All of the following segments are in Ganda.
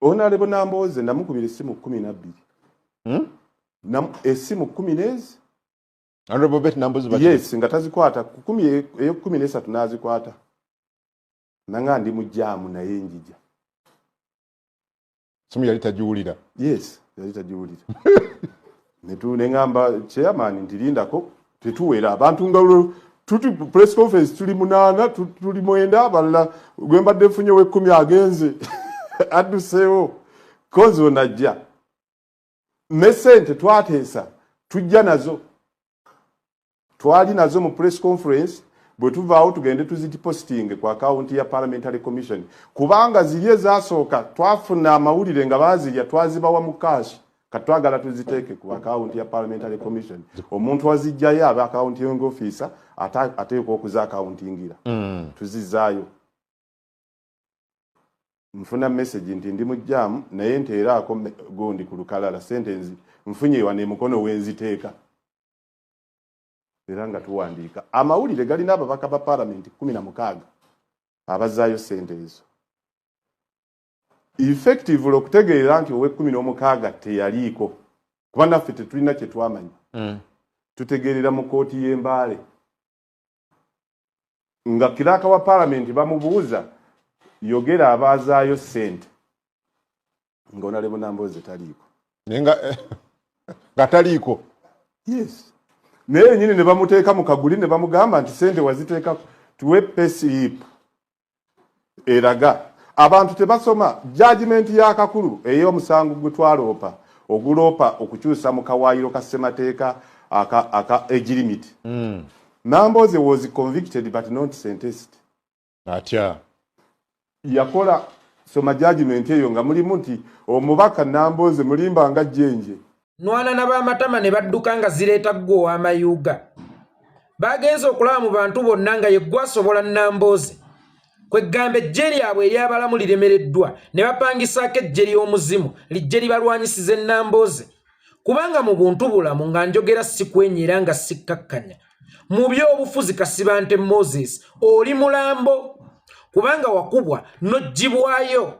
Honorable Namboze namukubira essimu 12. Essimu 10. Honorable Bet Namboze bati. Yes, nga tazikwata 13 nazikwata. Nanga ndi mujjamu naye njija. Simu yali tajiwulira. Yes, yali tajiwulira. Netune ngamba chairman ndirindako tetuwera abantu nga tuti press conference tuli munana tuli mwenda abalala gwemba defunye we 10 agenze adusewo kozo najja mesente twatesa tujja nazo twali nazo mu press conference bwe tuvaawo tugende tuziti posting kwa account ya parliamentary commission kubanga ziliye zasooka twafuna amawulire nga bazilya twazibawa mu cash katwagala tuziteke ku account ya parliamentary commission omuntu wazijjayo aba account y'engo officer ateekwa okuza accountingira tuzizaayo mfuna message nti ndi mujjamu naye nteeraako gondi ku lukalala sentence mfunye wane mukono wenziteeka era nga tuwandiika amawulire galina ababaka ba parliament 16 abazaayo sente ezo effectively okutegeera nti owe 16 teyaliiko kuba naffe tetulina kye twamanya tutegeerera mu kooti y'embaale nga kiraka wa parliament bamubuuza yogera abazaayo sente nga Honorable Namboze taliiko nga taliiko. Yes, naye nyini ne bamuteeka mu kaguli ne bamugamba nti sente waziteeka tuwe payslip eraga abantu tebasoma judgment ya kakulu ey'omusango gwe twaloopa oguloopa okukyusa mu kawaayiro ka ssemateeka aka age limit. Namboze was convicted but not sentenced. Atya yakola soma judgment eyo nga mulimu nti omubaka Namboze mulimba nga jjenje nwana n'abamatama ne badduka nga zireeta gwo amayuga bagenze okulaba mu bantu bonna nga yeggwa asobola Namboze kwegamba ejje lyabwe eryabalamu liremereddwa ne bapangisaako ejje ly'omuzimu lijje libalwanyisize Namboze kubanga mu buntu bulamu nga njogera sikwenyera nga sikkakkanya mu by'obufuzi Kasibante Moses oli mulambo kubanga wakubwa n'ojjibwayo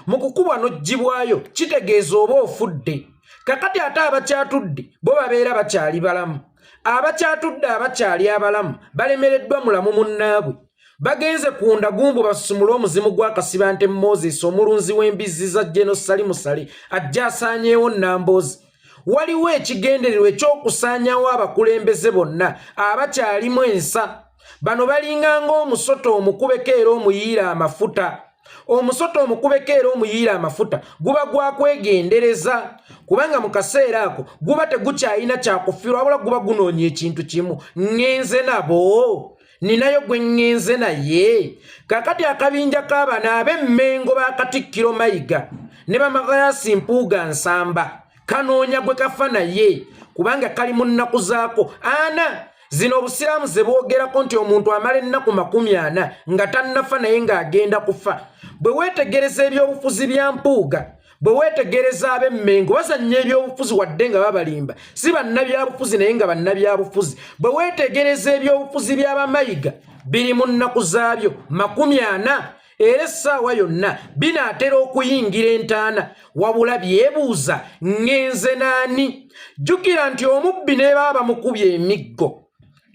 mu kukubwa n'ojjibwayo kitegeeza oba ofudde kakati ate abakyatudde bo babeera bakyali balamu abakyatudde abakyali abalamu balemereddwa mulamu munnaabwe bagenze ku ndagumbu basumula omuzimu gwa Kasibante Moses omulunzi w'embizzi za General Salimu Sale ajja asaanyeewo Namboze waliwo ekigendererwa ekyokusaanyawo abakulembeze bonna abakyalimu ensa bano balinga ng'omusoto omukubeko era omuyiira amafuta omusoto omukubeko era omuyiira amafuta guba gwakwegendereza kubanga mu kaseera ako guba tegukyalina kyakufirwa wabula guba gunoonya ekintu kimu ngenze nabo ninayo gwe ngenze naye kakati akabinja k'abana ab'emmengo ba Katikkiro Mayiga ne Bamagayasi Mpuuga Nsamba kanoonya gwe kafa naye kubanga kali mu nnaku zaako ana zino obusiraamu ze boogerako nti omuntu amala ennaku 40 nga tannafa naye ng'agenda kufa bwe weetegereza ebyobufuzi bya Mpuuga bwe weetegereza ab'emmengo bazannya ebyobufuzi wadde nga babalimba si bannabyabufuzi naye nga bannabyabufuzi bwe weetegereza ebyobufuzi by'Abamayiga biri mu nnaku zaabyo 40 era essaawa yonna binaatera okuyingira entaana wabula byebuuza ngenze naani jjukira nti omubbi ne baba bamukubye emiggo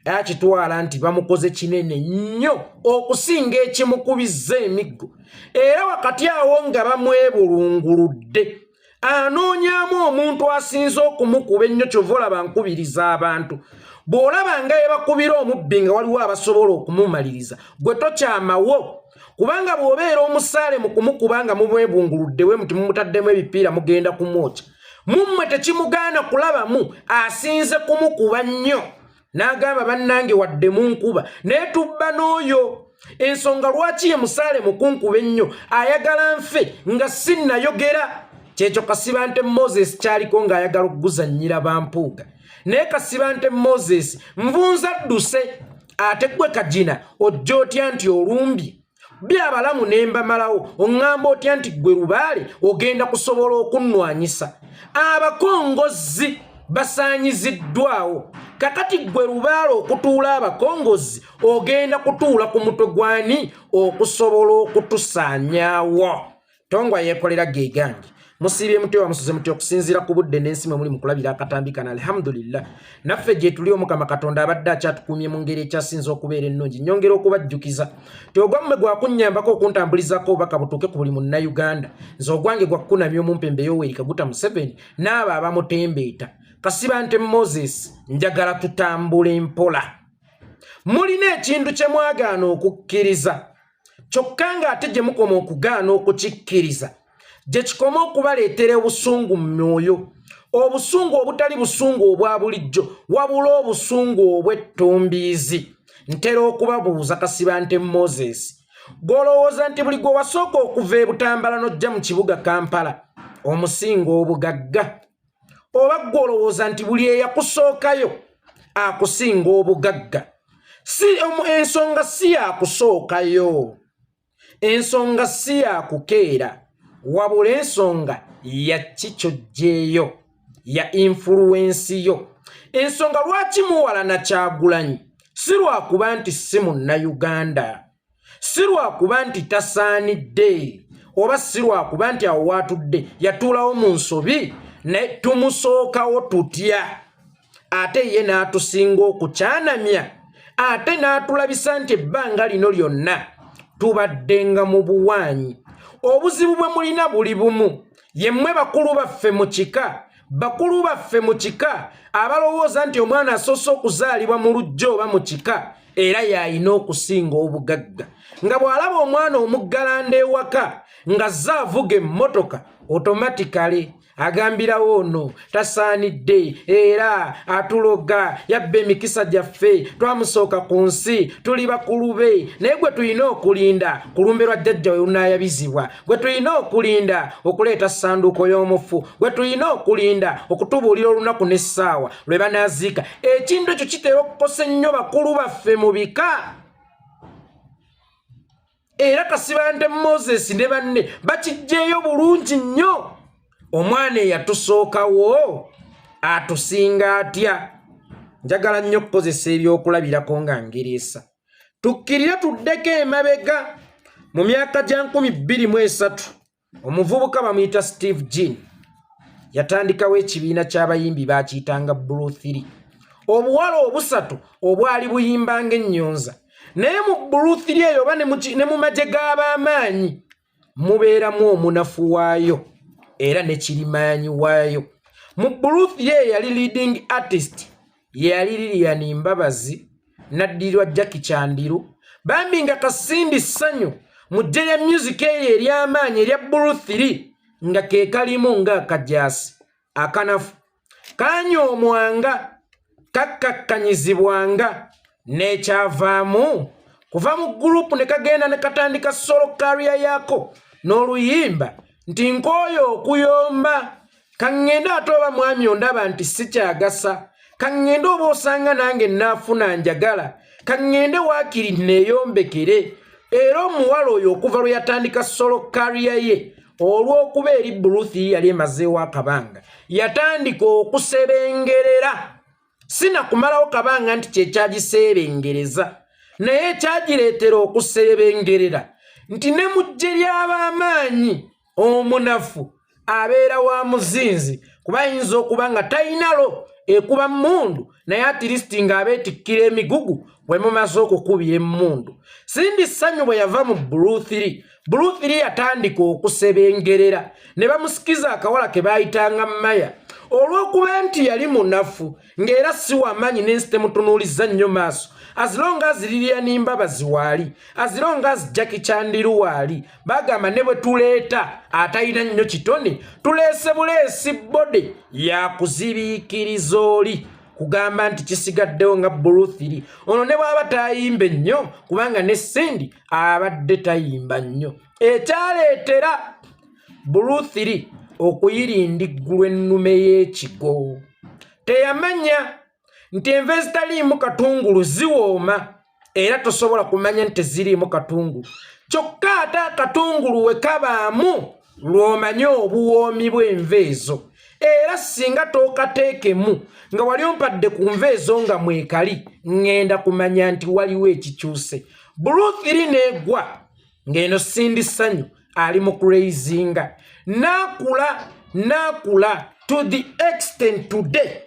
akitwala nti bamukoze kinene nnyo okusinga ekimukubizza emiggo era wakati awo nga bamwebulunguludde anoonyaamu omuntu asinze okumukuba ennyo kyova olaba nkubiriza abantu bw'olaba nga yebakubira omubbi nga waliwo abasobola okumumaliriza gwe tokyamawo kubanga bw'obeera omusaale mu kumukuba nga mumwebunguludde we muti mumutaddemu ebipiira mugenda kumwokya mummwe tekimugaana kulabamu asinze kumukuba nnyo n'agamba bannange wadde munkuba naye tubba n'oyo ensonga lwaki ye musaale mu kunkuba ennyo ayagala nfe nga sinnayogera kyekyo Kasibante Moses kyaliko ng'ayagala okuguzannyira Bampuuga naye Kasibante Moses nvunza dduse ate gwe Kagina ojja otya nti olumbye byabalamu nemba malawo oŋŋamba otya nti gwe Lubaale ogenda kusobola okunnwanyisa abakongozi basaanyiziddwawo kakati gwe Lubaale okutuula abakongozi ogenda kutuula ku mutwe gwani okusobola okutusaanyaawo tongwa yekolera gegangi musibye mutwe wa musuze mutwe okusinzira ku budde n'ensi mwe muli mu kulabira akatambi kana alhamdulillah naffe gye tuli omukama katonda abadde akyatukumye mu ngeri ekyasinza okubeera ennungi nyongera okubajjukiza teogwamme gwakunnyambako okuntambulizako obubaka butuuke ku buli munnayuganda nze ogwange gwakukunamya omumpembe Yoweri Kaguta Museveni n'abo abamutembeeta Kasibante Moses njagala tutambule mpola mulina ekintu kye mwagaana okukkiriza kyokka ng'ate gye mukoma okugaana okukikkiriza gye kikoma okubaleetera obusungu mu myoyo obusungu obutali busungu obwa bulijjo wabula obusungu obw'ettumbiizi ntera okubabuuza Kasibante Moses gw'olowooza nti buli gwe wasooka okuva e Butambala n'ojja mu kibuga Kampala omusinga obugagga oba gw'olowooza nti buli eyakusookayo akusinga obugagga ensonga si yakusookayo ensonga si yakukeera wabula ensonga ya kikyojjeeyo ya influensi yo ensonga lwaki muwalana Kyagulanyi si lwakuba nti si munnayuganda si lwakuba nti tasaanidde oba si lwakuba nti awo waatudde yatuulawo mu nsobi ne tumusookawo tutya ate ye n'atusinga okukyanamya ate n'atulabisa nti ebbanga lino lyonna tubaddenga mu buwaanyi obuzibu bwe mulina buli bumu yemmwe bakulu baffe mu kika abalowooza nti omwana asoose okuzaalibwa mu lujja oba mu kika era y'alina okusinga obugagga nga bw'alaba omwana omuggalanda ewaka ng'azze avuga emmotoka automatically agambirawo ono tasaanidde era atuloga yabba emikisa gyaffe twamusooka ku nsi tuli bakulu be naye gwe tulina okulinda kulumberwa jjajja we lunaayabizibwa gwe tulina okulinda okuleeta ssanduuko y'omufu gwe tulina okulinda okutubuulira olunaku n'essaawa lwe banaaziika ekintu ekyo kitera okukosa ennyo bakulu baffe mu bika era Kasibante Moses ne banne bakiggyeeyo bulungi nnyo omwana eyatusookawo atusinga atya njagala nnyo okukozesa ebyokulabirako nga ngereesa tukkirire tuddeko emabega mu myaka gya 2023 omuvubuka bamuyita Steve Jean yatandikawo ekibiina ky'abayimbi baakiyitanga Blue 3 obuwala obusatu obwali buyimbanga ennyonza naye mu Blue 3 eyo oba ne mu magye g'ab'amaanyi mubeeramu omunafu waayo era ne kirimaanyi waayo mu Blue 3 yali leading artist yali Lilian Mbabazi naddirwa Jackie Chandiru bambi nga Kasindi Ssanyu mu ggye lya music eyo ery'amaanyi erya Blue 3 nga ke kalimu ng'akajaasi akanafu kanyoomwanga kakkakkanyizibwanga n'ekyavaamu kuva mu gurupu ne kagenda ne katandika solo career yako n'oluyimba nti nkooyo okuyomba kaŋŋenda ate oba mwami ondaba nti sikyagasa kaŋŋenda oba osanga nange naafuna njagala kaŋŋende waakiri neeyombekere era omuwala oyo okuva lwe yatandika solo career ye olw'okuba eri Blue 3 yali emazeewo akabanga yatandika okusebengerera sinakumalawo kabanga nti kyekyagisebengereza naye ekyagireetera okusebengerera nti ne mu ggye ly'ab'amaanyi omunafu abeera wa muzinzi kuba ayinza okuba nga tayinalo ekuba mmundu naye atirisiti ng'abeetikkira emigugu bwe mumaze okukubira emmundu Sindi Ssanyu bwe yava mu Blue 3 Blue 3 yatandika okusebengerera ne bamusikiza akawala ke baayitanga Maya olw'okuba nti yali munafu ng'era si wamanyi n'ensi temutunuuliza nnyo maaso as long as Lilian Mbabazi waali as long as Jackie Chandiru waali bagamba ne bwe tuleeta atalina nnyo kitone tuleese buleesi bode ya kuzibiikiriza oli kugamba nti kisigaddewo nga Blue 3 ono ne bw'aba tayimba ennyo kubanga ne Sindi abadde tayimba nnyo ekyaleetera Blue 3 okuyirinda iggulu ennume y'ekigo teyamanya nti enva ezitaliimu katungulu ziwooma era tosobola kumanya nti ziriimu katungulu kyokka ate akatungulu we kabaamu lw'omanye obuwoomi bw'enva ezo era singa tookateekemu nga wali ompadde ku nva ezo nga mwekali ŋŋenda kumanya nti waliwo ekikyuse Blue 3 n'egwa ng'eno Sindi Ssanyu ali mu crazinga nakula to the extent today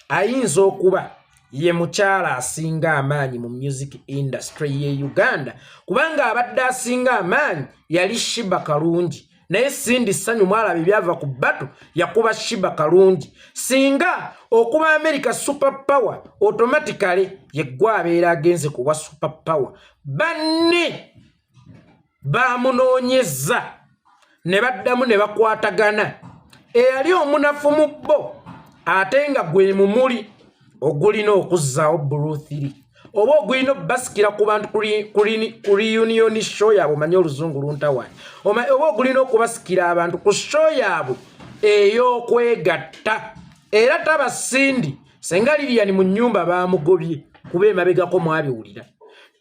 ayinza okuba ye mukyala asinga amaanyi mu music industry ye Uganda kubanga abadde asinga amaanyi yali Shiba Kalungi naye Sindi Sanyu mwalabi byava ku battu yakuba Shiba Kalungi singa okuba America super power automatically yeggwa abeera agenze kuba super power banne bamunoonyeza ne baddamu ne bakwatagana eyali omunafu mu bo ate nga gwe mumuli ogulina okuzzaawo Blue 3 oba ogulina basikira ku bantu kuri union show yabo manyi oluzungu luntawaani oba ogulina okubasikira abantu ku show yabo ey'okwegatta era tabasindi senga Lilian mu nnyumba bamugobye kuba emabegako mwabiwulira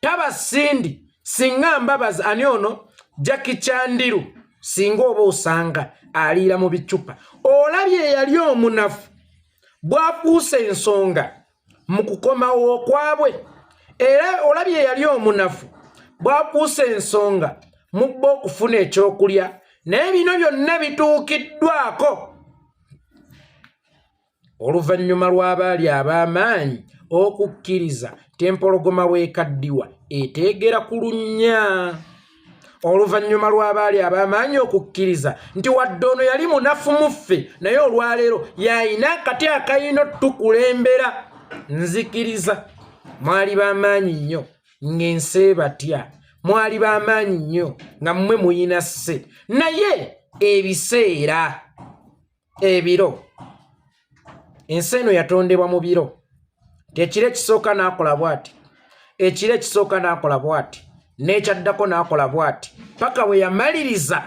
tabasindi singa mbabaza ani ono Jackie Chandiru singa oba osanga aliira mu bicupa olabye yali omunafu bwafuuse ensonga mu kukomawo kwabwe era olabye yali omunafu bwafuuse ensonga mu bo okufuna ekyokulya naye bino byonna bituukiddwako oluvannyuma lw'abaali ab'amaanyi okukkiriza tempologoma bwekaddiwa eteegera ku lunnya oluvannyuma lw'abaali ab'amaanyi okukkiriza nti wadde ono yali munafu muffe naye olwaleero yayina akati akayino tukulembera nzikiriza mwali b'amaanyi nnyo ng'ensi batya mwali b'amaanyi nnyo nga mmwe muyina sse naye ebiseera ebiro ensi eno yatondebwa mu biro tekiro ekisooka n'akola bw'ati ekiro ekisooka n'akola bw'ati n'ekyaddako n'akola bw'ati paka bwe yamaliriza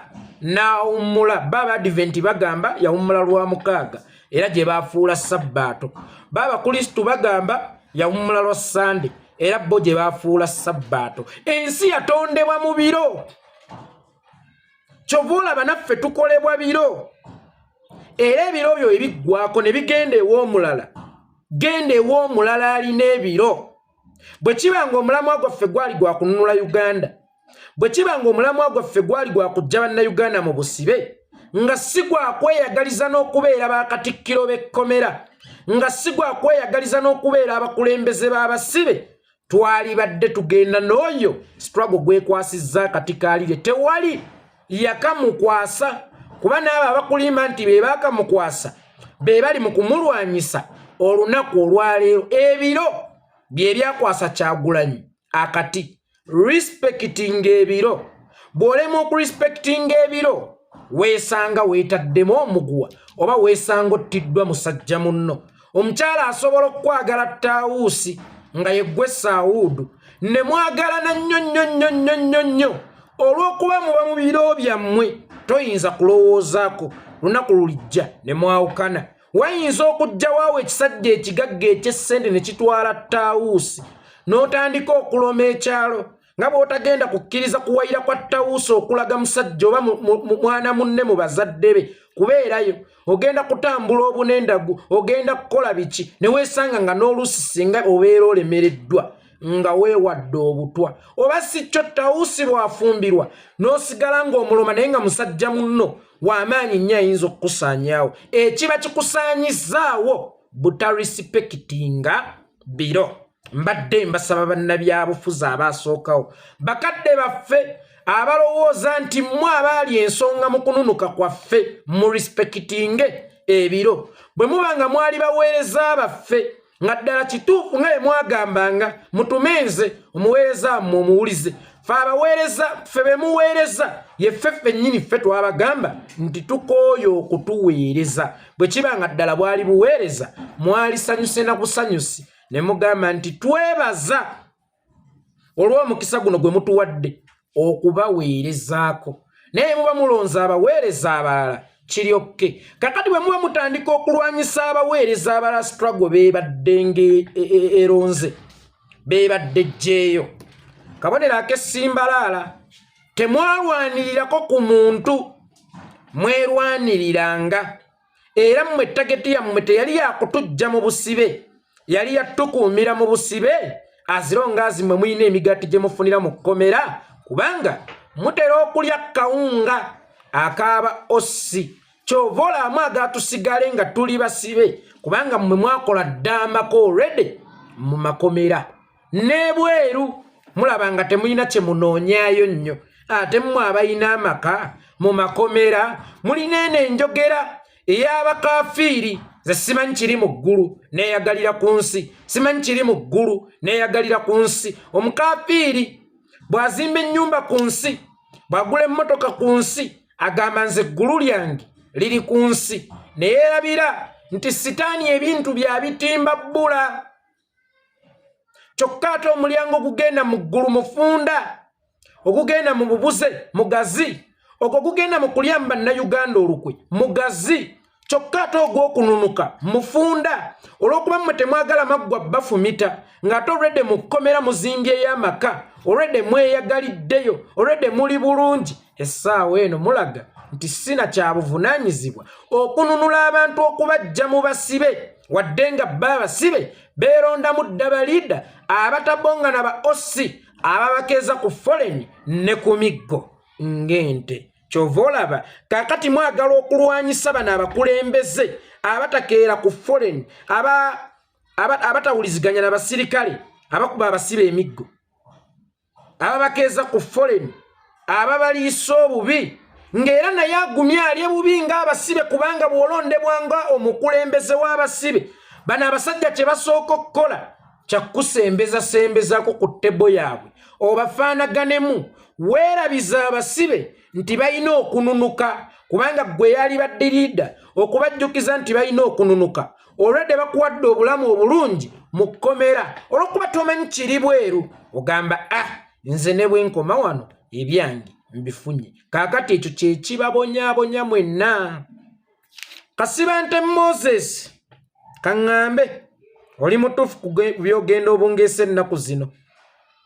n'awummula baba adventi bagamba yawummula lwa mukaaga era gye baafuula sabbaato baba kristu bagamba yawummula lwa sande era bo gye baafuula sabbaato ensi yatondebwa mu biro kyova olaba naffe tukolebwa biro era ebiro byo ebiggwako ne bigenda ew'omulala genda ew'omulala alina ebiro bwe kiba ng'omulamwa gwaffe gwali gwa kununula Uganda bwe kiba ng'omulamwa gwaffe gwali gwa kujja bannayuganda mu busibe nga si gwa kweyagaliza n'okubeera bakatikkiro b'ekkomera nga si gwa kweyagaliza n'okubeera abakulembeze b'abasibe twali badde tugenda n'oyo struggle gwekwasizza akati kaalire tewali yakamukwasa kuba n'abo abakulima nti be baakamukwasa be bali mu kumulwanyisa olunaku olwaleero ebiro bye byakwasa Kyagulanyi akati respecting ebiro bw'olema okurespecting ebiro weesanga weetaddemu omuguwa oba weesanga ottiddwa musajja munno omukyala asobola okukwagala Taawuusi nga yeggwe Saawudu ne mwagalana nnyo olw'okuba muba mu biro byammwe toyinza kulowoozaako lunaku lulijja ne mwawukana wayinza okujjawaawo ekisajja ekigagga eky'essente ne kitwala Taawuusi n'otandika okuloma ekyalo nga bw'otagenda kukkiriza kuwayira kwa Taawuusi okulaga musajja oba mwana munne mu bazadde be kubeerayo ogenda kutambula obunendagu ogenda kukola biki ne weesanga nga n'oluusi singa obeera olemereddwa nga weewadde obutwa oba si kyo Taawuusi bwafumbirwa n'osigala ng'omuloma naye nga musajja munno w'amaanyi nnyo ayinza okukusaanyaawo ekiba kikusaanyizaawo butarisipekitinga biro mbadde mbasaba bannabyabufuzi abaasookawo bakadde baffe abalowooza nti mmwe abaali ensonga mu kununuka kwaffe mu respectinge ebiro bwe muba nga mwali baweereza baffe nga ddala kituufu nga bwe mwagambanga mutumenze omuweereza mmwe omuwulize fe abaweereza ffe be muweereza ye ffe ffennyini ffe twabagamba nti tukooyo okutuweereza bwe kiba nga ddala bwali buweereza mwalisanyuse na busanyusi ne mugamba nti twebaza olw'omukisa guno gwe mutuwadde okubaweerezaako naye muba mulonza abaweereza abalala kiryokke kakati bwe muba mutandika okulwanyisa abaweereza abalala struggle beebadde ng'eronze beebadde jjeeyo kabonero ak'essimbalaala temwalwanirirako ku muntu mwerwaniriranga era mmwe tageti yammwe teyali yakutujja mu busibe yali yatukuumira mu busibe azironga azimwe muyina emigaati gye mufunira mu kkomera kubanga mutera okulya kawunga akaaba ossi kyova olaamu agatusigale nga tuli basibe kubanga mmwe mwakola ddambako already mu makomera n'ebweru mulaba nga temulina kye munoonyaayo nnyo ate mmwe abalina amaka mu makomera mulina eno enjogera ey'abakafiiri ze simanyi kiri mu ggulu neeyagalira ku nsi simanyi kiri mu ggulu neeyagalira ku nsi omukafiiri bw'azimba ennyumba ku nsi bw'agula emmotoka ku nsi agamba nze eggulu lyange liri ku nsi neyeerabira nti sitaani ebintu byabitimba bbula kyokka ate omulyango ogugenda mu ggulu mufunda ogugenda mu bubuze mugazi ogwo gugenda mu kulya mu bannayuganda olukwe mugazi kyokka ate ogw'okununuka mufunda olw'okuba mmwe temwagala maggwa bafumita ng'ate olwedde mukomera muzimbyeyo amaka olwedde mweyagaliddeyo olwedde muli bulungi essaawa eno mulaga nti sina kyabuvunaanyizibwa okununula abantu okubajja mu basibe wadde nga bba abasibe beerondamu ddabaliida abatabongana ba ossi ababakeeza ku foleni ne ku miggo ng'ente kyova olaba kaakati mwagala okulwanyisa bano abakulembeze abatakeera ku foleni abatawuliziganya n'abasirikale abakuba abasibe emiggo ababakeeza ku foleni ababaliisa obubi ng'era naye agumye ali bubi ng'abasibe kubanga bw'olondebwanga omukulembeze w'abasibe bano abasajja kye basooka okukola kyakusembezasembezaako ku ttebo yaabwe obafaanaganemu weerabiza abasibe nti balina okununuka kubanga ggwe yali baddiriida okubajjukiza nti balina okununuka olwedde bakuwadde obulamu obulungi mu kkomera olw'okuba tomanyi kiri bweru ogamba nze ne bwe nkoma wano ebyange mbifunye kaakati ekyo kye kibabonyaabonya mwenna kasiba nte Moses kaŋŋambe oli mutuufu ku byogenda obungeesa ennaku zino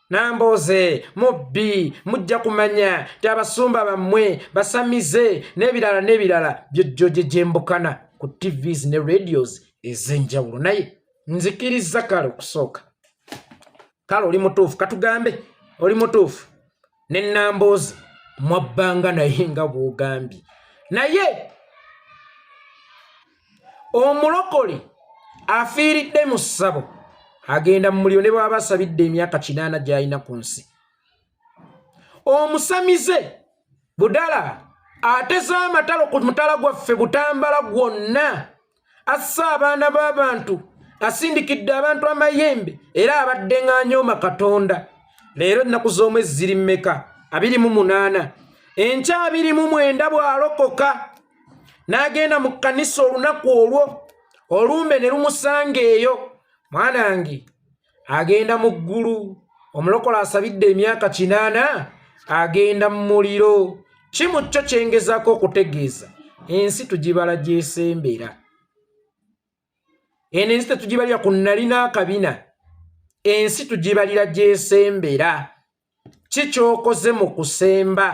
Namboze mubbi mujja kumanya ti abasumba bammwe basamize n'ebirala byojjoje gyembukana ku TVs ne radios ez'enjawulo naye nzikiriza kale okusooka kale oli mutuufu katugambe oli mutuufu ne Namboze mwabbanga naye nga bw'ogambye naye omulokole afiiridde mu ssabo agenda mu muliro ne bw'aba asabidde emyaka 8 gy'alina ku nsi omusamize budala ateza amatalo ku mutala gwaffe butambala gwonna assa abaana b'abantu asindikidde abantu amayembe era abadde ng'anyooma Katonda leero ennaku z'omwezi ziri mmeka 28 enkya 29 bw'alokoka n'agenda mu kkanisa olunaku olwo olumbe ne lumusanga eyo mwanange agenda mu ggulu omulokola asabidde emyaka 8 agenda mu muliro kimu kyo kyengezaako okutegeeza ensi tugibala gyesembera eno ensi tetugibalira ku nalina akabina ensi tugibalira gyesembera kikyokoze mu kusemba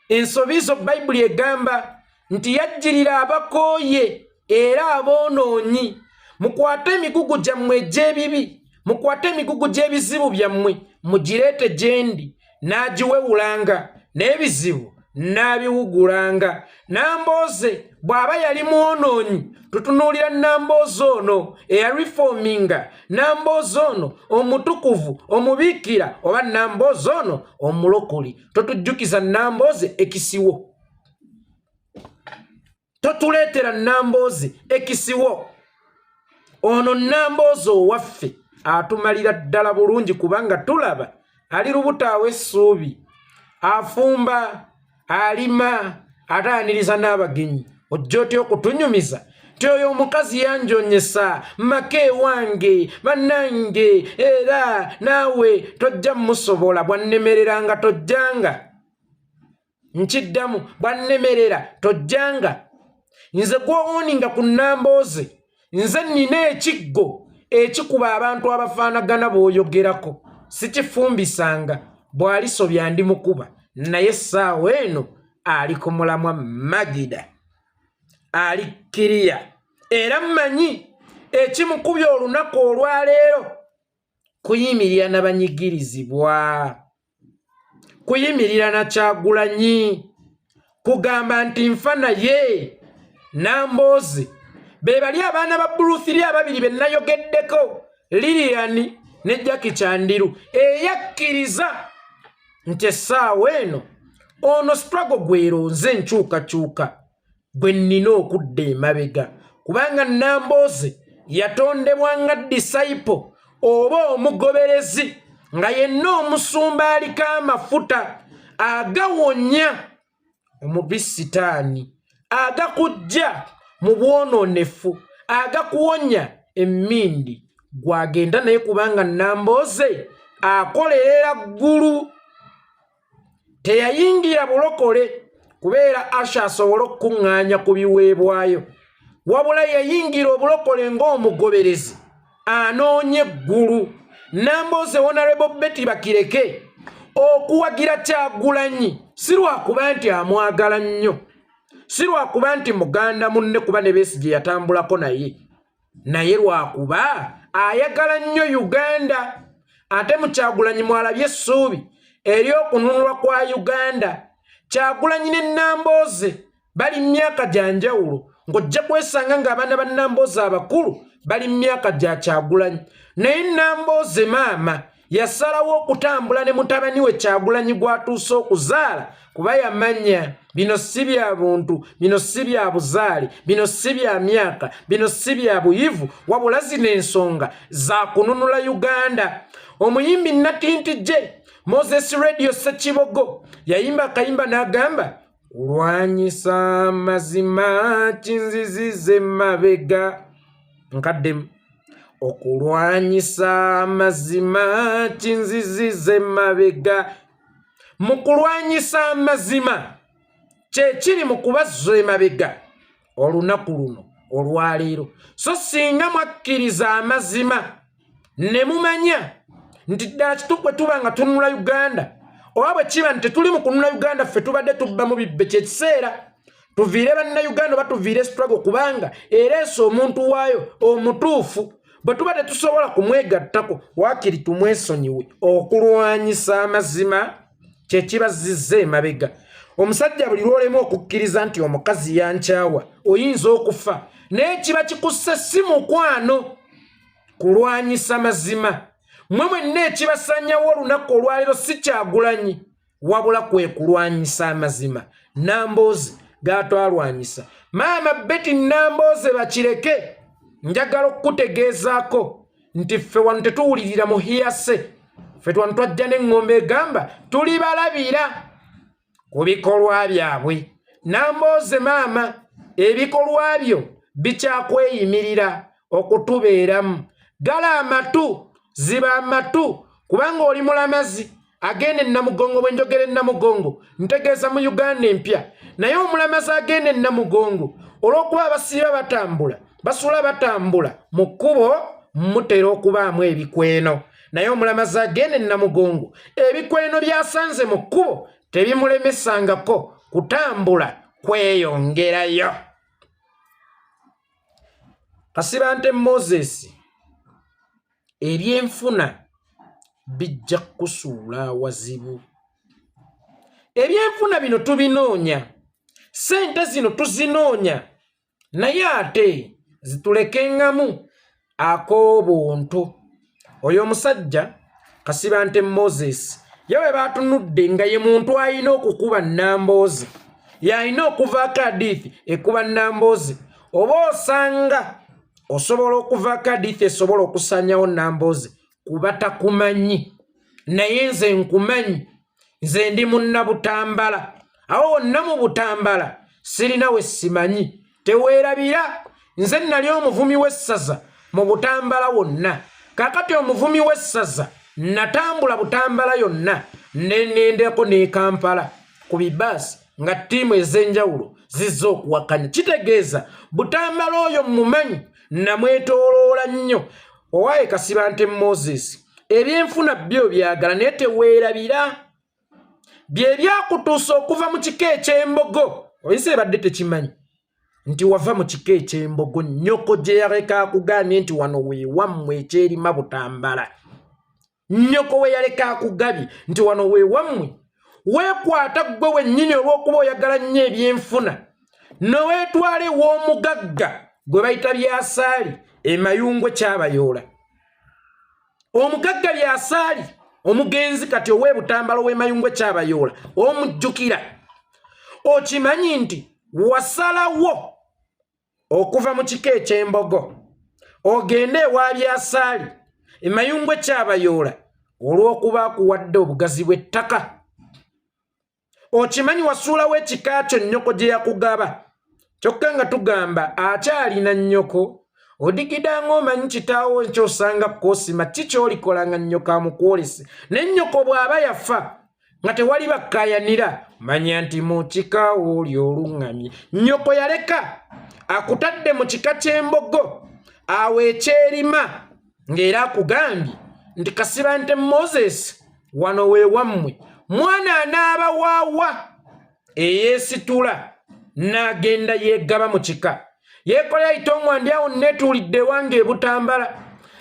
ensobi zo bayibuli egamba nti yajjirira abakooye era aboonoonyi mukwate emigugu gyammwe egy'ebibi mukwate emigugu gy'ebizibu byammwe mugireete gyendi n'agiwewulanga n'ebizibu n'abiwugulanga Namboze bw'aba yali mwonoonyi tutunuulira Namboze ono eyarifoominga Namboze ono omutukuvu omubiikira oba Namboze ono omulokoli totujjukiza Namboze ekisiwo totuleetera Namboze ekisiwo ono Namboze owaffe atumalira ddala bulungi kubanga tulaba ali lubutaawo essuubi afumba alima ataaniriza n'abagenyi ojja otya okutunyumiza ti oyo omukazi yanjonyesa make wange bannange era naawe tojja musobola bwannemereranga tojjanga nkiddamu bwannemerera tojjanga nze gw'owooninga ku Namboze nze nnina ekiggo ekikuba abantu abafaanagana b'oyogerako sikifumbisanga bw'alisobya ndi mukuba naye essaawa eno ali ku mulamwa Magida ali kiriya era mmanyi ekimukubya olunaku olwaleero kuyimirira n'abanyigirizibwa kuyimirira na Kyagulanyi kugamba nti nfa naye Nambooze be bali abaana ba Bruce Lee ababiri be nayogeddeko Lilian ne Jackie Chandiru eyakkiriza nti essaawa eno ono struggle gweronze nkyukakyuka bwe nnina okudda emabega kubanga Nambooze yatondebwa nga disciple oba omugoberezi nga yenna omusumba aliko amafuta agawonya omubisitaani agakujja mu bwononefu agakuwonya emmindi gwagenda naye kubanga Nambooze akolerera ggulu teyayingira bulokole kubeera Asha asobola okuŋŋaanya ku biweebwayo wabula yayingira obulokole ng'omugoberezi anoonye eggulu. Nambooze Honorable Betty Bakireke okuwagira Kyagulanyi si lwakuba nti amwagala nnyo, si lwakuba nti muganda munne kuba ne Besigye yatambulako naye lwakuba ayagala nnyo Uganda. Ate mu Kyagulanyi mwalabye essuubi ery'okununulwa kwa Uganda. Kyagulanyi ne Nambooze bali myaka gya njawulo ng'ojja kwesanga ng'abaana ba Nambooze abakulu bali myaka gya Kyagulanyi, naye Nambooze maama yasalawo okutambula ne mutabani we Kyagulanyi gw'atuuse okuzaala kuba yamanya bino si bya buntu, bino si bya buzaale, bino si bya myaka, bino si bya buyivu, wabula zino ensonga za kununula Uganda. Omuyimbi Natintije Moses Radio Ssekibogo yayimba akayimba n'agamba kulwanyisa amazima kinzizize mabega nkaddemu okulwanyisa amazima kinzizize mabega. Mu kulwanyisa amazima kye kiri mu kubazza emabega olunaku luno olwaleero. So singa mwakkiriza amazima ne mumanya nti ddala kitukwe tuba nga tununula Uganda oba bwe kiba nti tuli mu kununula Uganda ffe tubadde tubba mu bibbe kyekiseera tuviire bannayuganda oba tuviire struggle kubanga ereese omuntu waayo omutuufu bwe tuba tetusobola kumwegattako waakiri tumwesonyiwe. Okulwanyisa amazima kye kibazizza emabega. Omusajja buli lw'olema okukkiriza nti omukazi yankyawa oyinza okufa naye kiba kikusse si mukwano. Kulwanyisa mazima mmwe mwenna ekibasanyawo olunaku olwaleero si Kyagulanyi wabula kwe kulwanyisa amazima. Nambooze gaatwalwanyisa. Maama Betty Nambooze Bakireke njagala okukutegeezaako nti ffe wano tetuwulirira muhiyase, ffe wano twajja n'eŋŋombe egamba tuli balabira ku bikolwa byabwe. Nambooze maama ebikolwa byo bikyakweyimirira okutubeeramu. Gala amatu ziba amatu kubanga oli mulamazi agenda e Namugongo. Bwe njogera e Namugongo ntegeeza mu Uganda empya, naye omulamazi agenda e Namugongo olw'okuba abasiiba batambula basula batambula mu kkubo mutera okubaamu ebikweno, naye omulamazi agenda e Namugongo ebikweno byasanze mu kkubo tebimulemesangako kutambula kweyongerayo. Kasibante Moses ebyenfuna bijja kusuula wazibu. Ebyenfuna bino tubinoonya, sente zino tuzinoonya, naye ate zitulekengamu ak'obuntu. Oyo omusajja Kasibante Moses yawe baatunudde nga ye muntu alina okukuba Nambooze, yalina okuvaako hadithi ekuba Nambooze. Oba osanga osobola okuvaako hadithi esobola okusanyawo Nambooze kuba takumanyi, naye nze nkumanyi. Nze ndi munnabutambala, awo wonna mu Butambala sirina we simanyi. Teweerabira nze nali omuvumi w'essaza mu Butambala wonna, kaakati omuvumi w'essaza natambula Butambala yonna nenendeko ne Kampala ku bibaasi nga ttiimu ez'enjawulo zizza okuwakanya. Kitegeeza Butambala oyo mumanyi, namwetooloola nnyo. Owaaye Kasibante Moses ebyenfuna byo byagala naye teweerabira, bye byakutuusa okuva mu kika eky'embogo. Oyinza ebadde tekimanyi nti wava mu kika eky'embogo, nnyoko gye yaleka akugambye nti wano weewammwe ekyerima Butambala. Nnyoko we yaleka akugabye nti wano weewammwe weekwata gwe wennyini olw'okuba oyagala nnyo ebyenfuna noweetwale w'omugagga gwe bayita Byasaali emayungwe Kyabayoola. Omugagga Byasaali omugenzi kati ow'ebutambala ow'emayungwe Kyabayoola omujjukira. Okimanyi nti wasalawo okuva mu kika eky'Embogo ogende ewa Byasaali emayungwe Kyabayoola olw'okuba akuwadde obugazi bw'ettaka. Okimanyi wasuulawo ekika kyo nnyoko gye yakugaba, kyokka nga tugamba akyalina nnyoko odigidanga omanyi kitaawo kyosanga kosima kikyolikola nga nnyoko amukwolese ne nnyoko bw'aba yafa nga tewali bakkayanira manya nti mu kika oli oluŋŋamye. Nnyoko yaleka akutadde mu kika ky'Embogo awo ekyerima ng'era akugambye nti kasiba nte Moses wano weewammwe mwana anaaba waawa eyeesitula n'agenda yeegaba mu kika yeekolera itongwa ndi awo neetuulidde ewange ebutambala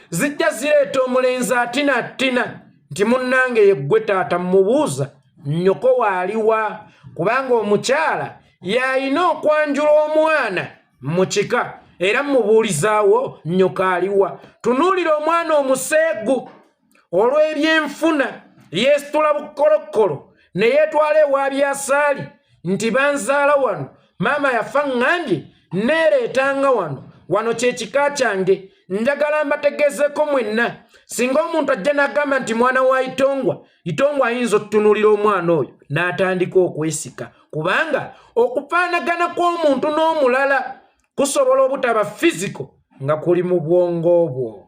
zijja zireeta omulenzi atina nti munnange yeggwe taata mmubuuza nnyoko waaliwa kubanga omukyala y'alina okwanjula omwana mu kika era mmubuulizaawo nnyoko aliwa. Tunuulira omwana omuseegu olw'ebyenfuna yeesitula bukolokkolo ne yeetwala ewa Byasaali nti banzaala wano maama yafa ŋŋambye neereetanga wano kye kika kyange njagala mbategezeeko mwenna singa omuntu ajja n'agamba nti mwana wa Itongwa ayinza okutunuulira omwana oyo n'atandika okwesika kubanga okufaanagana kw'omuntu n'omulala kusobola obutaba physical nga kuli mu bwongo bwo.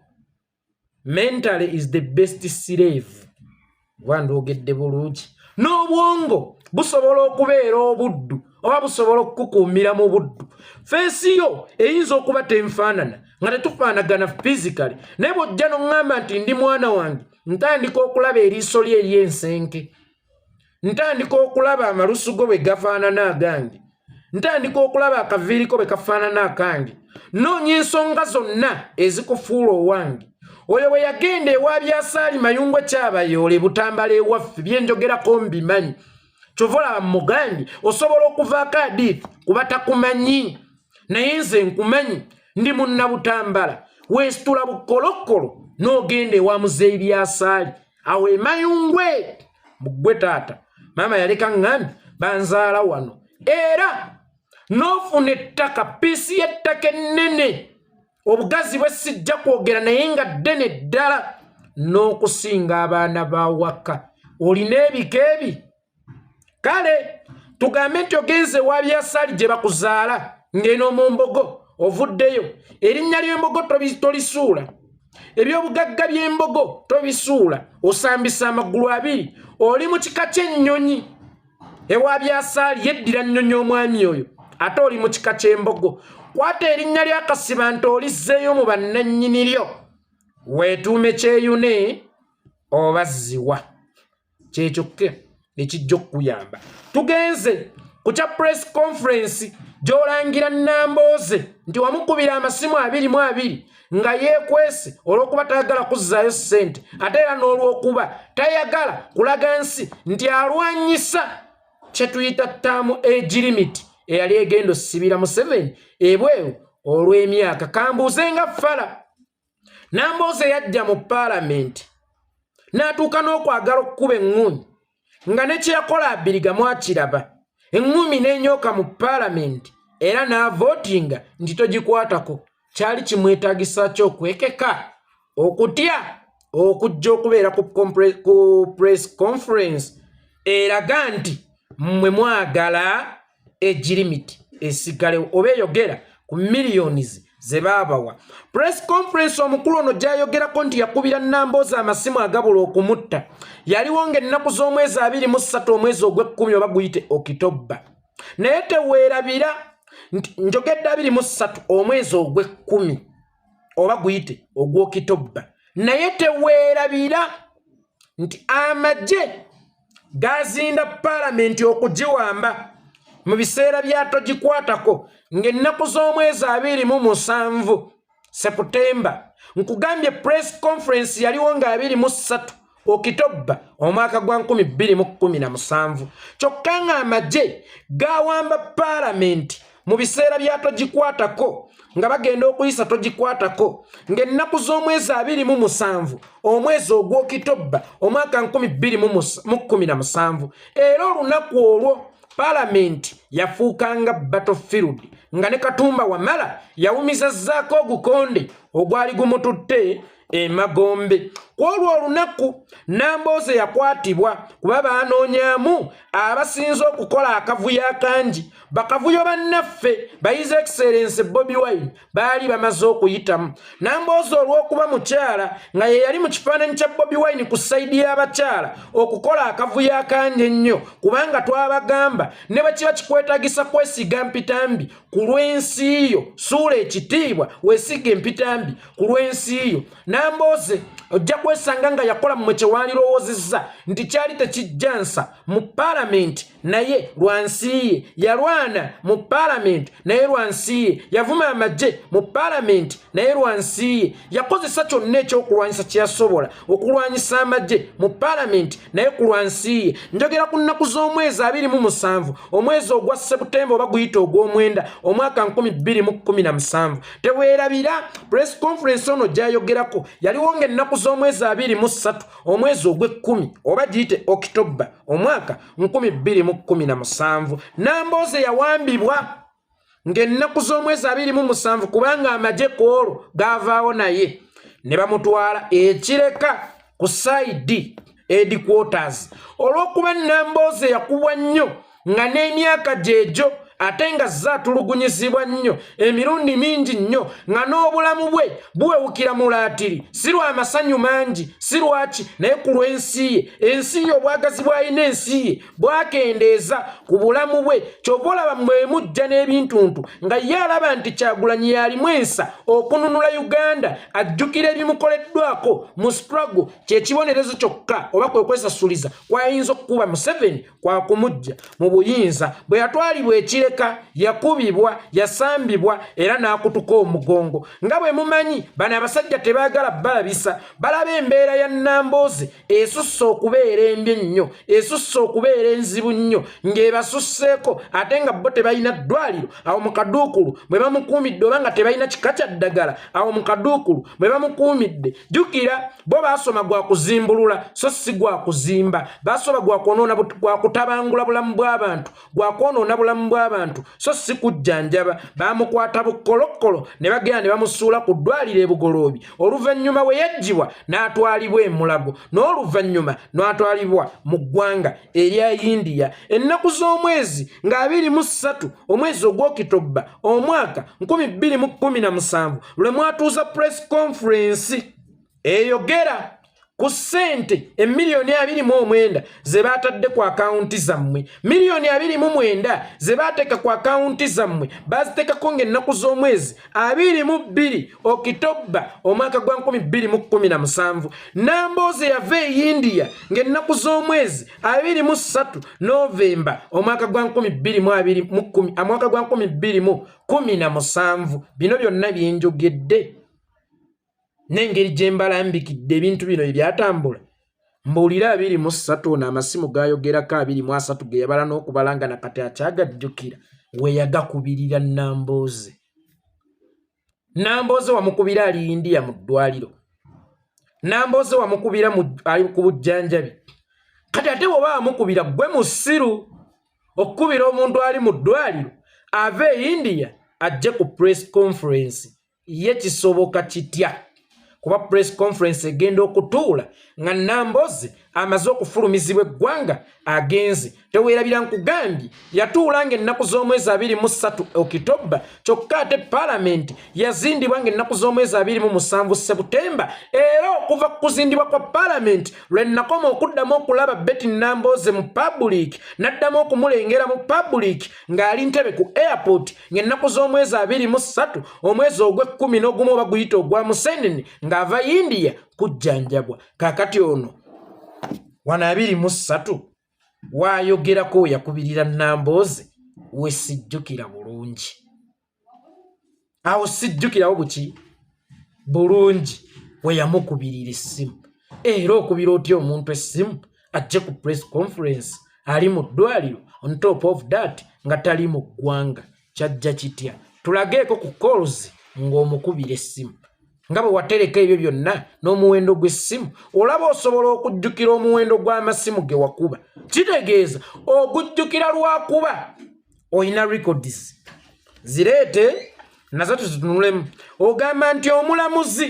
Mentally is the best slave. Bwandoogedde bulungi. N'obwongo busobola okubeera obuddu oba busobola okukukuumira mu buddu. Feesi yo eyinza okuba tenfaanana nga tetufaanagana physically naye bw'ojja n'oŋŋamba nti ndi mwana wange ntandika okulaba eriiso lye ery'ensenke, ntandika okulaba amalusu go bwe gafaanana agange, ntandika okulaba akaviiriko bwe kafaanana akange. Noonya ensonga zonna ezikufuula owange. Oyo bwe yagenda ewa Byasaali mayungwe Kyabayoola ebutambala ewaffe byenjogerako mbimanyi. Kyova olaba mugambye osobola okuvaako hadithi kuba takumanyi naye nze nkumanyi ndi munnabutambala weesitula bukolokkolo n'ogenda ewa muzeeyi Byasaali awo emayungwe muggwe taata maama yaleka ŋŋambye banzaala wano era n'ofuna ettaka piisi y'ettaka ennene obugazi bwe sijja kwogera naye nga ddene ddala n'okusinga abaana ba waka olina ebika ebi. Kale tugambe nti ogenze ewa Byasaali gye bakuzaala ng'eno mu Mbogo ovuddeyo erinnya ly'Embogo tolisuula, ebyobugagga by'Embogo tobisuula, osambisa amagulu abiri oli mu kika ky'ennyonyi ewa Byasaali yeddira nnyonyi omwami oyo ate oli mu kika ky'Embogo. Kwata erinnya ly'akasiba nti olizzeeyo mu bannannyini lyo weetuume kyeyune oba ziwa kyekyokke ekijja okukuyamba. Tugenze ku kya press conference gy'olangira Nambooze nti wamukubira amasimu 22 nga yeekwese olw'okuba tayagala kuzzaayo ssente ate era n'olw'okuba tayagala kulaga nsi nti alwanyisa kye tuyita ttaamu age limit eyali egenda osibira Museveni ebweru olw'emyaka. Kambuuze nga Fala Nambooze yajja mu paalamenti n'atuuka n'okwagala okukuba eŋŋumi nga ne kyeyakola abiriga mwakiraba eŋŋumi n'enyooka mu paalamenti era n'avootinga nti togikwatako. Kyali kimwetaagisa ky'okwekeka okutya okujja okubeera ku press conference eraga nti mmwe mwagala age limit esigalewo oba eyogera ku millions ze baabawa. Press conference omukulu ono gy'ayogerako nti yakubira Nambooze amasimu agabula okumutta yaliwo ng'ennaku z'omwezi 23 omwezi ogw'ekkumi oba guyite Okitoba naye teweerabira nti njogedde 23 omwezi ogw'ekkumi oba guyite ogw'Okitoba naye teweerabira nti amagye gazinda paalamenti okugiwamba mu biseera bya togikwatako ng'ennaku z'omwezi 27 Septemba nkugambye press conference yaliwo nga 23 Okitoba omwaka gwa 2017 kyokka nga amagye gawamba Parliament mu biseera bya togikwatako nga bagenda okuyisa togikwatako ng'ennaku z'omwezi 27 omwezi ogw'Okitoba omwaka 2017 era olunaku olwo Parliament yafuukanga battlefield nga ne Katumba Wamala yawumizazzaako ogukonde ogwali gumututte Magombe. Kwolwo olunaku Nambooze yakwatibwa kuba baanoonyaamu abasinza okukola akavuyo akangi bakavuyo bannaffe ba His Excellency Bobi Wine baali bamaze okuyitamu. Nambooze olw'okuba mukyala nga ye yali mu kifaananyi kya Bobi Wine ku sayidi y'abakyala okukola akavuyo akangi ennyo kubanga twabagamba ne bwe kiba kikwetagisa kwesiga mpitambi ku lw'ensi yo suula ekitiibwa weesiga empitambi ku lw'ensi yo. Nambooze ojja kwesanga nga yakola mmwe kye walirowoozezza nti kyali tekijjansa mu Parliament naye lwansi ye yalwana mu Parliament naye lwansi ye yavuma amagye mu Parliament naye lwansi ye yakozesa kyonna ekyokulwanyisa kye yasobola okulwanyisa amagye mu Parliament naye ku lwansi ye. Njogera ku nnaku z'omwezi 27 omwezi ogwa Septemba oba guyita ogw'omwenda omwaka 2017 teweerabira press conference ono gy'ayogerako yaliwo ng'ennaku z'omwezi 23 omwezi ogw'ekkumi oba giyite Okitoba omwaka 2017 Nambooze yawambibwa ng'ennaku z'omwezi 27 kubanga amagye kwolwo gaavaawo naye ne bamutwala ekireka ku side headquarters olw'okuba Nambooze yakubwa nnyo nga n'emyaka gyegyo ate nga zaatulugunyizibwa nnyo emirundi mingi nnyo nga n'obulamu bwe buwewukira mu laatiri si lwa masanyu mangi si lwaki naye ku lw'ensi ye ensi ye obwagazi bw'alina ensi ye bwakendeeza ku bulamu bwe kyova olaba bwe mujja n'ebintuntu nga ye alaba nti Kyagulanyi yalimu ensa okununula Uganda ajjukira ebimukoleddwako mu struggle kyekibonerezo kyokka oba kwe kwesasuliza kwayinza okukuba Museveni kwa kumujja mu buyinza bwe yatwalibwa ekireka yakubibwa yasambibwa era n'akutuka omugongo. Nga bwe mumanyi bano abasajja tebaagala balabisa balaba embeera ya Nambooze esusse okubeera embi ennyo esusse okubeera enzibu nnyo ng'ebasusseeko ate nga bo tebalina ddwaliro awo mu Kaduukulu bwe bamukuumidde oba nga tebalina kika kya ddagala awo mu Kaduukulu bwe bamukuumidde. Jjukira bo baasoma gwa kuzimbulula so si gwa kuzimba baasoma gwa kwonoona gwa kutabangula bulamu bw'abantu gwa kwonoona bulamu bw'abantu so si kujjanjaba. Bamukwata bukolokolo ne bagenda ne bamusuula ku ddwaliro e Bugoloobi oluvannyuma we yaggyibwa n'atwalibwa e Mulago n'oluvannyuma n'atwalibwa mu ggwanga erya India. Ennaku z'omwezi nga 23 omwezi ogw'Okitoba omwaka 2017 lwe mwatuuza press conference eyogera ku ssente emiliyoni 29 ze baatadde ku akaunti zammwe miliyoni 29 ze baateeka ku akaunti zammwe baziteekako ng'ennaku z'omwezi 22 Okitoba omwaka gwa 2017 Nambooze yava e India ng'ennaku z'omwezi 23 Novemba omwaka gwa 2017 bino byonna byenjogedde n'engeri gye mbalambikidde ebintu bino ebyatambula mbuulira 23 ono amasimu gaayogerako 23 ge yabala n'okubala nga nakati akyagajjukira we yagakubirira Nambooze. Nambooze wamukubira ali India mu ddwaliro Nambooze wamukubira ku bujjanjabi kati ate bw'oba wamukubira gwe musiru okukubira omuntu ali mu ddwaliro ave e India ajje ku press conference ye kisoboka kitya kuba press conference egenda okutuula nga Nambooze amaze okufulumizibwa eggwanga agenze. Teweerabira nkugambye yatuula ng'ennaku z'omwezi 23 Okitoba kyokka ate Parliament yazindibwa ng'ennaku z'omwezi 27 Septemba era okuva ku kuzindibwa kwa Parliament lwe nakoma okuddamu okulaba Betty Nambooze mu public n'addamu okumulengera mu public ng'ali Ntebe ku airport ng'ennaku z'omwezi 23 omwezi ogw'E11 oba guyita ogwa Museenene ng'ava India kujjanjabwa. Kaakati ono wana 23 waayogerako yakubirira Nambooze we sijjukira bulungi awo sijjukirawo buki bulungi we yamukubirira essimu era okubira otya omuntu essimu ajje ku press conference ali mu ddwaliro on top of that nga tali mu ggwanga kyajja kitya tulageeko ku calls ng'omukubira essimu nga bwe watereka ebyo byonna n'omuwendo gw'essimu olaba osobola okujjukira omuwendo gw'amasimu ge wakuba kitegeeza ogujjukira lwakuba olina records zireete nazo tuzitunulemu ogamba nti omulamuzi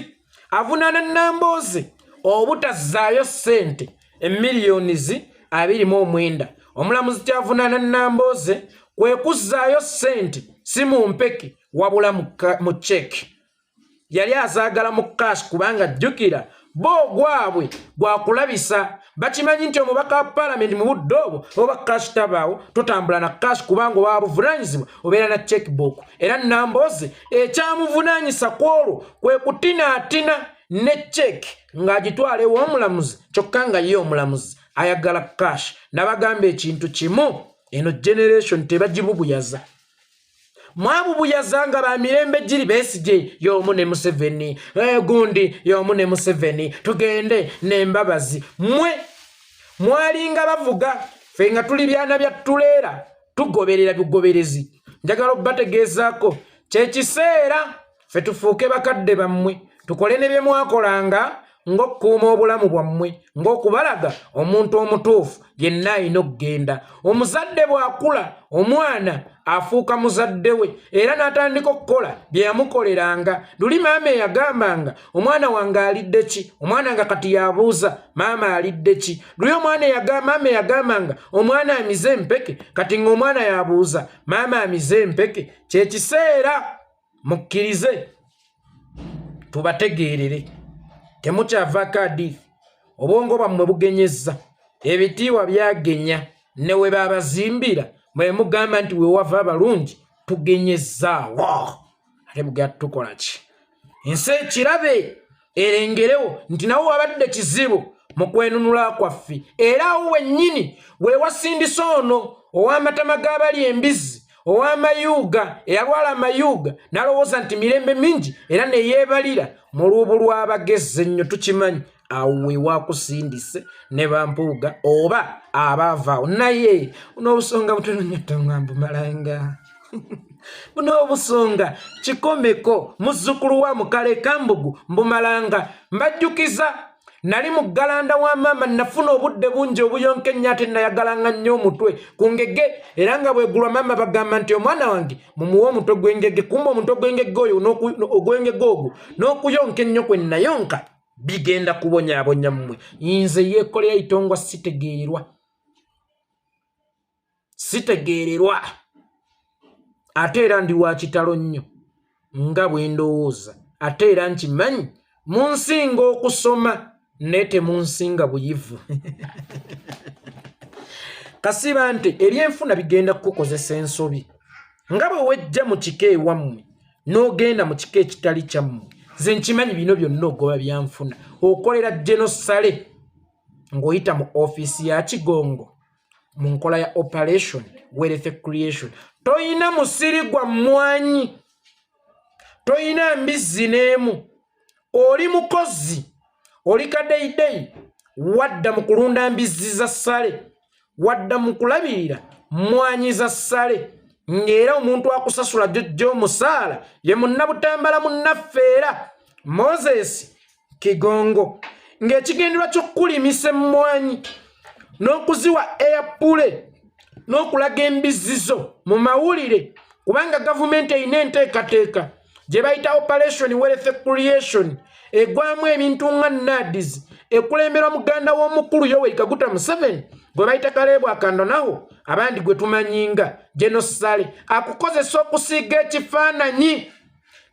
avunaana Nambooze obutazzaayo ssente emiliyonizi 29 omulamuzi kyavunaana Nambooze kwe kuzzaayo ssente si mu mpeke wabula mu check yali azaagala mu cash kubanga jjukira bo gwabwe gwakulabisa bakimanyi nti omubaka wa palamenti mu budde obwo oba cash tabaawo totambula na cash kubanga oba buvunaanyizibwa obeera na checkbook era Nambooze ekyamuvunaanyisa kwolwo kwe kutinaatina ne check ng'agitwala ew'omulamuzi kyokka nga ye omulamuzi ayagala cash nabagamba ekintu kimu eno generation tebagibubuyaza mwabubuyaza nga bamirembe giri Besigye y'omu ne Museveni gundi y'omu ne Museveni tugende n'embabazi mwalinga bavuga ffe nga tuli byana bya tuleera tugoberera bigoberezi njagala obbategeezaako kyekiseera ffe tufuuke bakadde bammwe tukole ne bye mwakolanga ng'okkuuma obulamu bwammwe ng'okubalaga omuntu omutuufu yenna alina okugenda omuzadde bw'akula omwana afuuka muzadde we era n'atandika okukola bye yamukoleranga luli maama eyagambanga omwana wange alidde ki omwana nga kati yabuuza maama alidde ki luli maama eyagambanga omwana amize empeke kati ng'omwana yabuuza maama amize empeke kyekiseera mukkirize tubategeerere temukyavaako hadithi obwongo bwammwe bugenyezza ebitiibwa byagenya ne we babazimbira mwe mugamba nti we wava abalungi tugenyezaawo ate bugera tukola ki ensi ekirabe erengerewo nti nawo wabadde kizibu mu kwenunula kwaffe era awo wennyini we wasindisa ono ow'amatama g'abali embizzi ow'amayuuga eyalwala amayuuga n'alowooza nti mirembe mingi era ne yeebalira mu luubu lw'abagezi ennyo tukimanyi awo we waakusindise ne bampuuga oba abaavaawo naye buno obusonga butono nnyo toŋŋamba malanga buno obusonga kikomeko muzzukulu wa Mukale Kambugu mbumalanga mbajjukiza nali mu galanda wa maama nafuna obudde bungi obuyonka ennyo ate nayagalanga nnyo omutwe ku ngege era nga bwegulwa maama bagamba nti omwana wange mumuwe omutwe gw'engege kumba omutwe gw'engege oyo ogw'engege ogwo n'okuyonka ennyo kwe nayonka bigenda kubonyaabonya mmwe nze yeekolera itongwa sitegeererwa ate era ndi wa kitalo nnyo nga bwe ndowooza ate era nkimanyi munsinga okusoma naye temunsinga buyivu kasiba nti eby'enfuna bigenda kukukozesa ensobi nga bwe wejja mu kika ewammwe n'ogenda mu kika ekitali kyammwe nze nkimanyi bino byonna ogoba byanfuna okolera genosale ng'oyita mu ofiisi ya Kigongo mu nkola ya operation wealth creation toyina musiri gwa mmwanyi toyina mbizzi n'emu oli mukozi oli kadeyideyi wadda mu kulunda mbizzi za ssale wadda mu kulabirira mmwanyi za ssale ng'era omuntu akusasula jjojja omusaala ye munnabutambala munnaffe Moses Kigongo ng'ekigenderwa ky'okulimisa emmwanyi n'okuziwa airpule n'okulaga embizzi zo mu mawulire kubanga gavumenti erina enteekateeka gye bayita operation wealth creation egwamu ebintu nga NADS ekulemberwa muganda w'omukulu Yoweri Kaguta Museveni gwe bayita Kalebu Akandonawo abandi gwe tumanyinga genosale akukozesa okusiiga ekifaananyi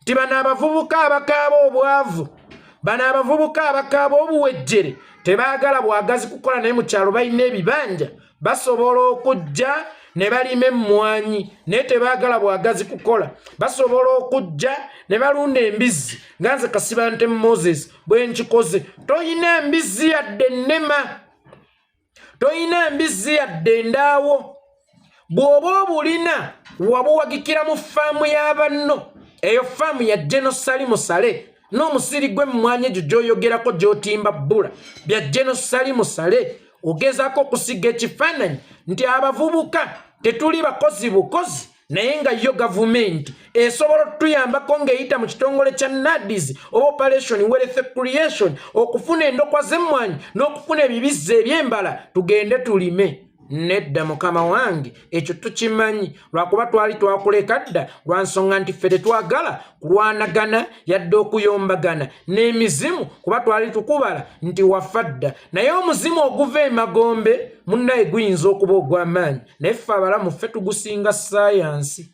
nti bano abavubuka abakaaba obwavu bano abavubuka abakaaba obuwejjere tebaagala bwagazi kukola naye mu kyalo balina ebibanja basobola okujja ne balima emmwanyi naye tebaagala bwagazi kukola basobola okujja ne balunda embizzi nga nze Kasiba Ntemu Moses bwe nkikoze toyina embizzi yadde ennema toyina mbizzi yadde endaawo bw'oba obuulina wabuwagikira mu faamu y'abanno eyo faamu ya genosali musale n'omusiri gwe mmwanyi egyo gy'oyogerako gy'otimba bbula bya genosali musale ogezaako okusiga ekifaananyi nti abavubuka tetuli bakozi bukozi naye nga yo gavumenti esobola otuyambako ng'eyita mu kitongole kya NADS oba operation wealth creation okufuna endokwa z'emmwanyi n'okufuna ebibizza eby'embala tugende tulime. Nedda mukama wange ekyo tukimanyi lwakuba twali twakuleka dda lwa nsonga nti ffe tetwagala kulwanagana yadde okuyombagana n'emizimu kuba twali tukubala nti wafa dda naye omuzimu oguva emagombe munnaye guyinza okuba ogw'amaanyi naye ffe abalamu ffe tugusinga sayansi.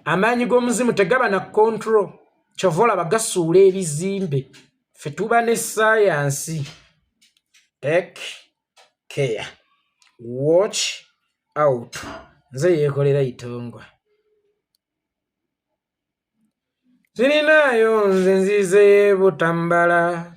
Amaanyi g'omuzimu tegaba na control kyova olaba gasuula ebizimbe. Ffe tuba ne sayansi. Take care. Watch out. Nze yeekolera itongwa. Zirinaayo nze nzize Butambala.